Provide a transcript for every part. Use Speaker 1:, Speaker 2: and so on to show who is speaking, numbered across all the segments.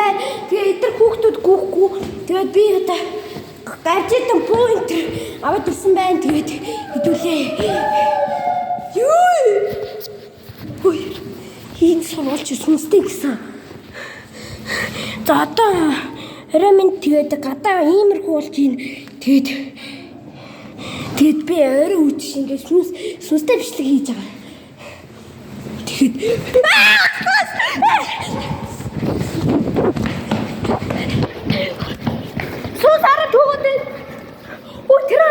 Speaker 1: байна. Тэгээ эдгээр хүүхдүүд гүйхгүй. Тэгээд би одоо гаджетын point аваад ирсэн байна. Тэгээд хэдүүлээ. Юу? Ой. Хин сурвалж сүнстэй гэсэн. За одоо орой минь тэгээд гадаа иймэрхүү болж ийн. Тэгэд би орой үдшин ингээд сүнстэй бичлэг хийж байгаа. Тэгэд сүнс хараад өгөөд. Ой тэр.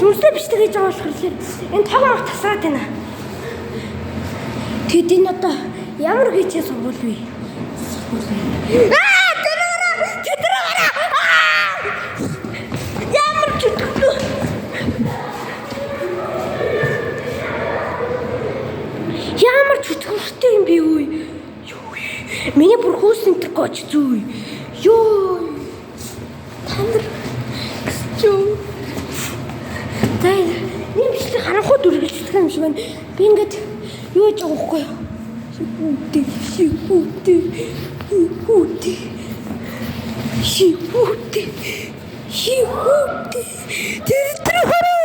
Speaker 1: Сүнстэй бичлэг хийж байгаа болохоор энэ тоглоом тасраад байна. Тэгэд энэ одоо ямар хийчээ сургуул вэ? Ямар чөтгөлөө. Ямар чөтгөлтэй юм бэ юу? Миний бүр хөөсөн тэр гоч зүй. Ёо. Тандар. Чөө. Тай. Ийм бичлэг харанхуй дүргэлжлэх юм шиг байна. Би ингээд юу гэж байгаа байхгүй юу? Шипути. Тэр хараа.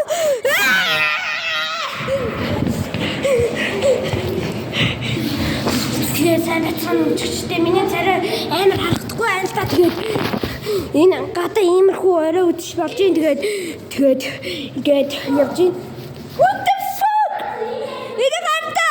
Speaker 1: Сайн чөчтэй миний царай амар харагдахгүй байна л та. Тэгээд энэ гадаа иймэрхүү орой үдшиж болж юм. Тэгээд ингээд явж юм. What the fuck? Энэ ганда.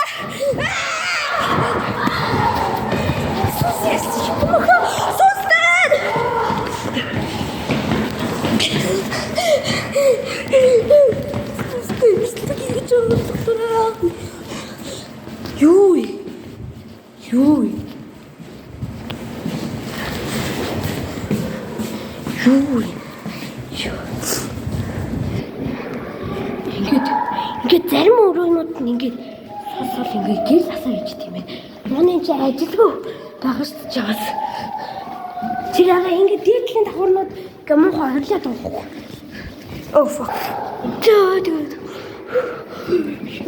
Speaker 1: Юу? Ингээд зарим өрөөнүүд нь ингээд сосол ингээд гэл асаа хийж тийм ээ. Манай чи ажилгүй байгаа шүү дээ чаас. Тэр яга ингээд дээдлийн давхарнууд ингээд муухай хорлоод байгаа. Oh fuck.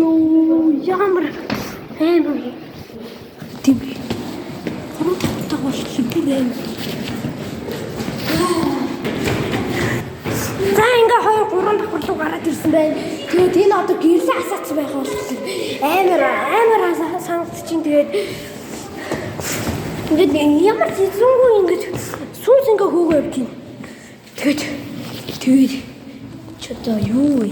Speaker 1: Юу ямар тийм. Хурдтай болчихсон юм. За ингээ 2-3 давхар руу гараад ирсэн байна. Тэгээд энэ одоо гэрлээ асаацсан байх болчихсон. Амар санагдчихин. Тэгээд ямар зэзүүнгүй ингэж сүнс ингээ хөөгөө явж байна. Тэгээд ч одоо юу вэ?